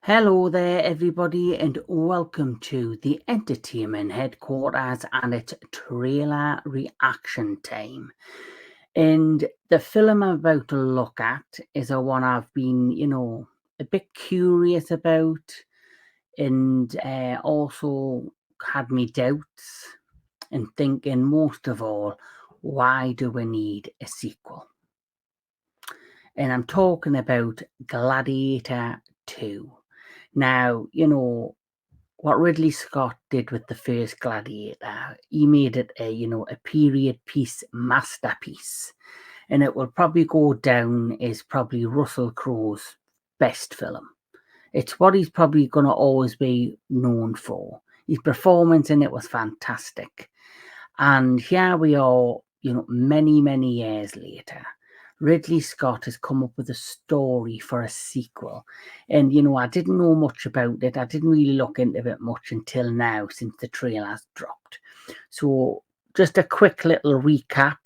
Hello there, everybody, and welcome to the entertainment headquarters and its trailer reaction time. And the film I'm about to look at is a one I've been, a bit curious about, and also had me doubts, and thinking most of all, why do we need a sequel? And I'm talking about Gladiator II. Now, what Ridley Scott did with the first Gladiator, he made it a period piece masterpiece. And it will probably go down as probably Russell Crowe's best film. It's what he's probably going to always be known for. His performance in it was fantastic. And here we are, many, many years later. Ridley Scott has come up with a story for a sequel. And, I didn't know much about it. I didn't really look into it much until now, since the trailer's dropped. So, just a quick little recap.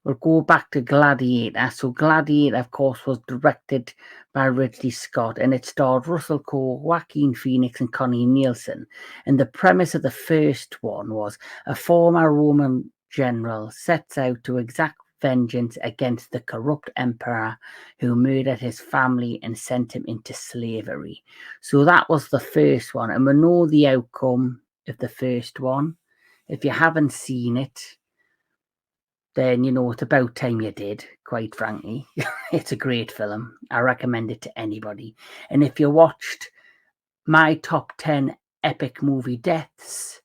We'll go back to Gladiator. So, Gladiator, of course, was directed by Ridley Scott, and it starred Russell Crowe, Joaquin Phoenix, and Connie Nielsen. And the premise of the first one was a former Roman general sets out to exact vengeance against the corrupt emperor who murdered his family and sent him into slavery. So that was the first one, and we know the outcome of the first one. If you haven't seen it, then it's about time you did, quite frankly. It's a great film. I recommend it to anybody. And if you watched my top 10 epic movie deaths,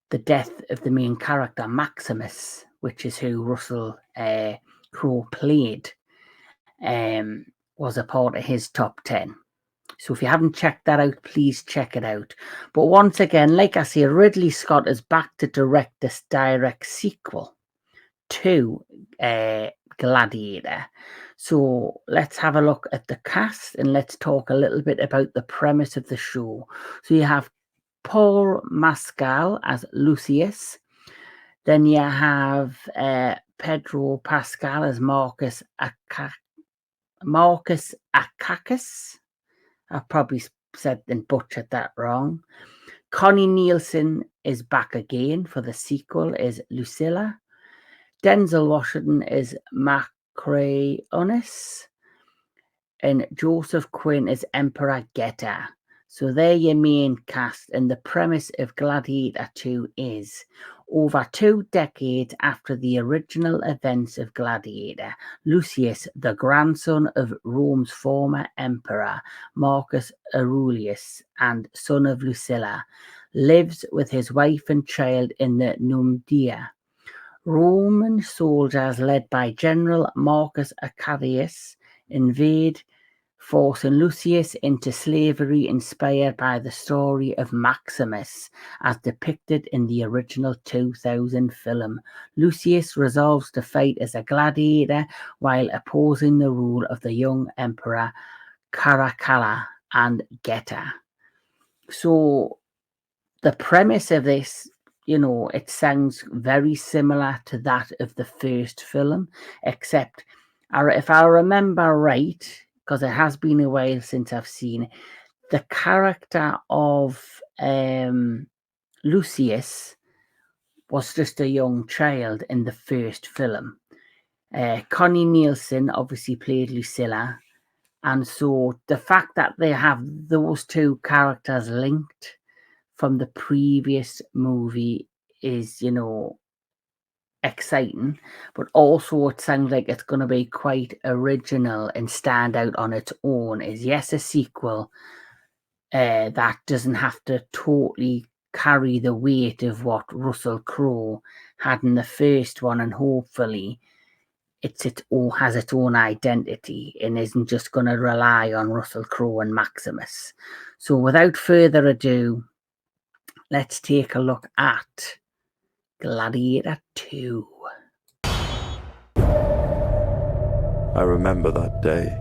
the death of the main character, Maximus, which is who Russell Crowe played, was a part of his top 10. So if you haven't checked that out, please check it out. But once again, like I say, Ridley Scott is back to direct this direct sequel to Gladiator. So let's have a look at the cast and let's talk a little bit about the premise of the show. So you have Paul Mescal as Lucius. Then you have Pedro Pascal as Marcus Akakis. I probably said and butchered that wrong. Connie Nielsen is back again for the sequel as Lucilla. Denzel Washington is Macreonis. And Joseph Quinn is Emperor Geta. So they're your main cast, and the premise of Gladiator II is over 2 decades after the original events of Gladiator, Lucius, the grandson of Rome's former emperor Marcus Aurelius and son of Lucilla, lives with his wife and child in the Numidia. Roman soldiers led by General Marcus Acadius invade, forcing Lucius into slavery, inspired by the story of Maximus as depicted in the original 2000 film. Lucius resolves to fight as a gladiator while opposing the rule of the young emperor Caracalla and Geta. So the premise of this, it sounds very similar to that of the first film, except if I remember right, because it has been a while since I've seen it, the character of Lucius was just a young child in the first film. Connie Nielsen obviously played Lucilla, and so the fact that they have those two characters linked from the previous movie is, exciting, but also it sounds like it's going to be quite original and stand out on its own. Is yes, a sequel that doesn't have to totally carry the weight of what Russell Crowe had in the first one, and hopefully it has its own identity and isn't just going to rely on Russell Crowe and Maximus. So without further ado, let's take a look at Gladiator II. I remember that day.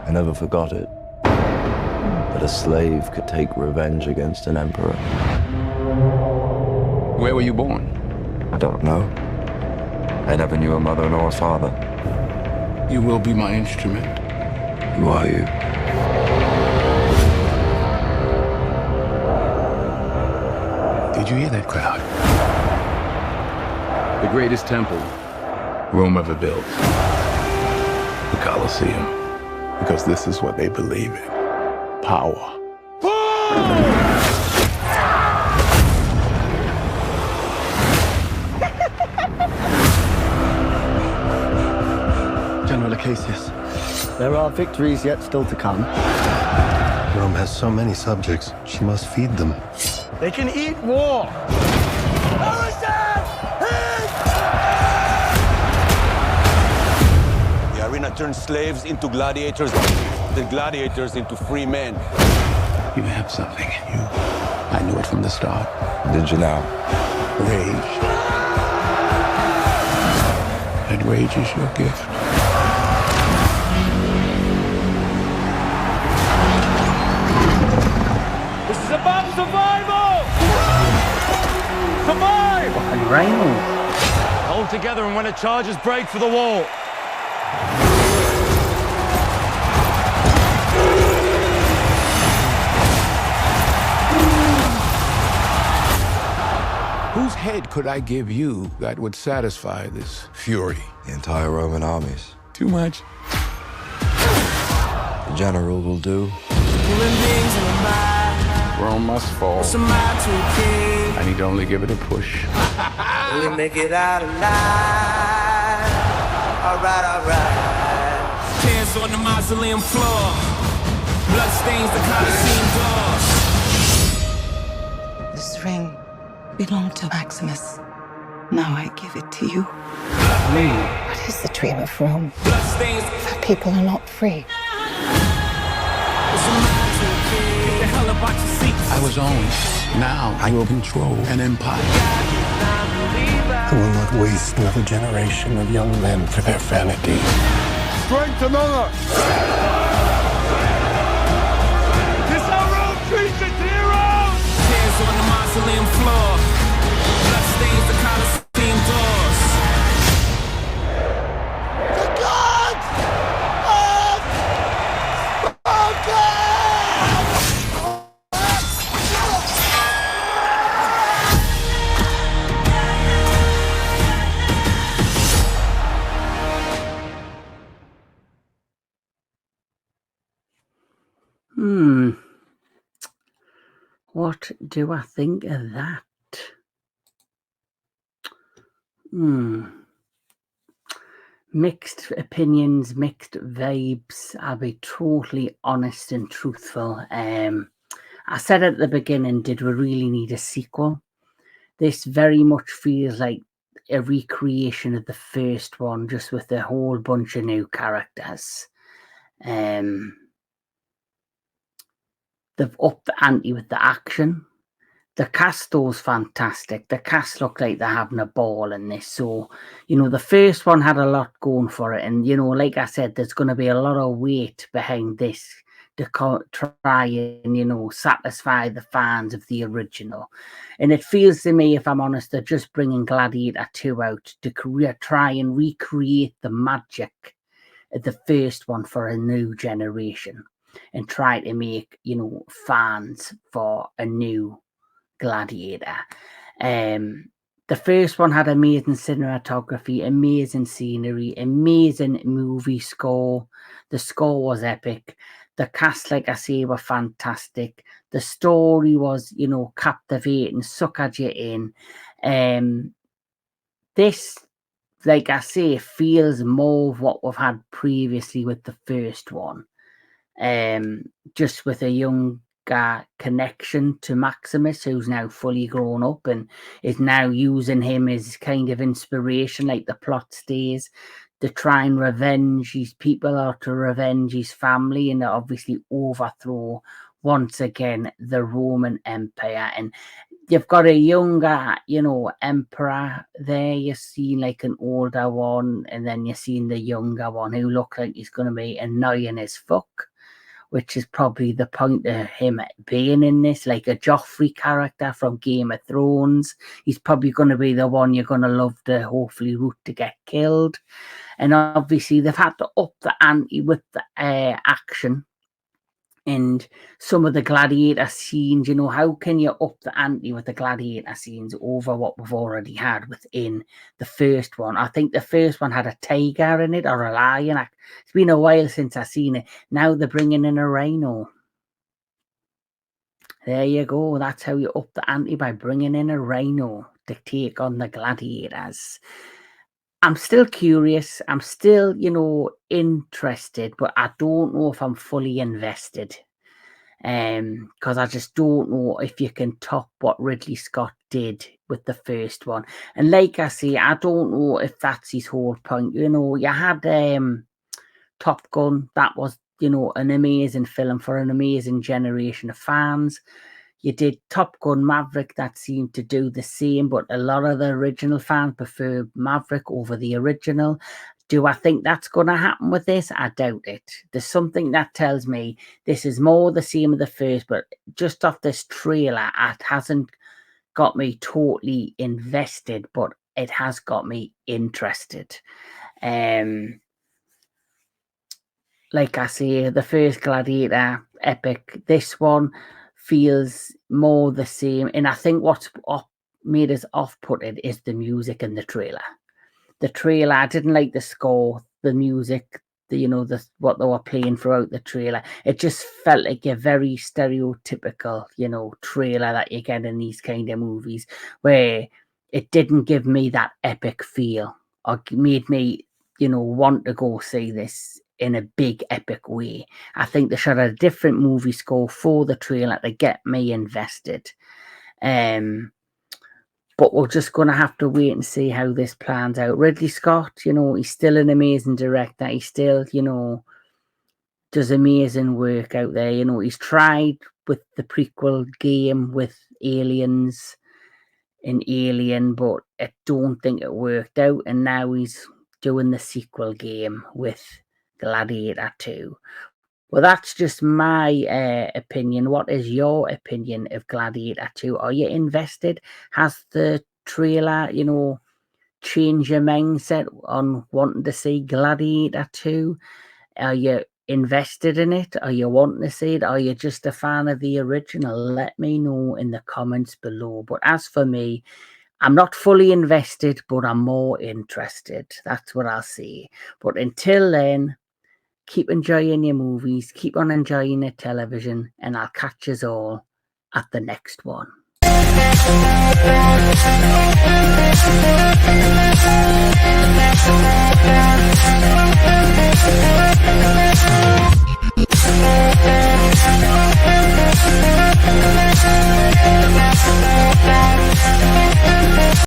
I never forgot it. That a slave could take revenge against an emperor. Where were you born? I don't know. I never knew a mother nor a father. You will be my instrument. Who are you? you hear that crowd? The greatest temple Rome ever built. The Colosseum. Because this is what they believe in. Power. General Acacius, there are victories yet still to come. Rome has so many subjects, she must feed them. They can eat war! The arena turns slaves into gladiators, the gladiators into free men. You have something in you. I knew it from the start. Did you now? Rage. And rage is your gift. This is about survival! Survive! And Reynolds. Hold together and when the charges break for the wall. Whose head could I give you that would satisfy this fury? The entire Roman armies. Too much? The general will do. Rome must fall. I need to only give it a push. We make it out alive. Alright, alright. Hands on the mausoleum floor. Blood stains the Colosseum doors. This ring belonged to Maximus. Now I give it to you. What is the dream of Rome? Blood stains. If people are not free. I was owned. Now I will control an empire. I will not waste another generation of young men for their vanity. Strength and honor! This how Rome treats its heroes! Hands on the mausoleum floor. Blood stains the Colosseum doors. The gods of God! What do I think of that? Mixed opinions, mixed vibes. I'll be totally honest and truthful. I said at the beginning, did we really need a sequel? This very much feels like a recreation of the first one, just with a whole bunch of new characters. They've upped the ante with the action. The cast though is fantastic. The cast look like they're having a ball in this. So, the first one had a lot going for it. And, like I said, there's going to be a lot of weight behind this to try and, satisfy the fans of the original. And it feels to me, if I'm honest, they're just bringing Gladiator II out to try and recreate the magic of the first one for a new generation. And try to make, fans for a new Gladiator. The first one had amazing cinematography, amazing scenery, amazing movie score. The score was epic. The cast, like I say, were fantastic. The story was, captivating, suckered you in. This, like I say, feels more of what we've had previously with the first one. Just with a younger connection to Maximus, who's now fully grown up and is now using him as kind of inspiration, like the plot stays, to try and revenge his people or to revenge his family and to obviously overthrow once again the Roman Empire. And you've got a younger, emperor there. You're seeing like an older one, and then you're seeing the younger one who looks like he's going to be annoying as fuck, which is probably the point of him being in this, like a Joffrey character from Game of Thrones. He's probably going to be the one you're going to love to hopefully root to get killed. And obviously they've had to up the ante with the action. And some of the Gladiator scenes, you know, how can you up the ante with the Gladiator scenes over what we've already had within the first one? I think the first one had a tiger in it, or a lion. It's been a while since I've seen it. Now they're bringing in a rhino. There you go. That's how you up the ante, by bringing in a rhino to take on the Gladiators. I'm still curious. I'm still, you know, interested, but I don't know if I'm fully invested. Because I just don't know if you can top what Ridley Scott did with the first one. And like I say, I don't know if that's his whole point. You know, you had Top Gun. That was, you know, an amazing film for an amazing generation of fans. You did Top Gun Maverick, that seemed to do the same, but a lot of the original fans prefer Maverick over the original. Do I think that's going to happen with this? I doubt it. There's something that tells me this is more the same of the first, but just off this trailer, it hasn't got me totally invested, but it has got me interested. Like I say, the first Gladiator, epic. This one feels more the same. And I think what's made us off-putted is the music in the trailer. The trailer, I didn't like the score, the music, what they were playing throughout the trailer. It just felt like a very stereotypical, trailer that you get in these kind of movies, where it didn't give me that epic feel, or made me, want to go see this in a big epic way. I think they should have a different movie score for the trailer to get me invested. But we're just going to have to wait and see how this plans out. Ridley Scott, he's still an amazing director. He still, does amazing work out there. He's tried with the prequel game with aliens in Alien, but I don't think it worked out. And now he's doing the sequel game with Gladiator II. Well, that's just my opinion. What is your opinion of Gladiator 2? Are you invested? Has the trailer, changed your mindset on wanting to see Gladiator 2? Are you invested in it? Are you wanting to see it? Are you just a fan of the original? Let me know in the comments below. But as for me, I'm not fully invested, but I'm more interested. That's what I'll say. But until then, keep enjoying your movies, keep on enjoying your television, and I'll catch us all at the next one.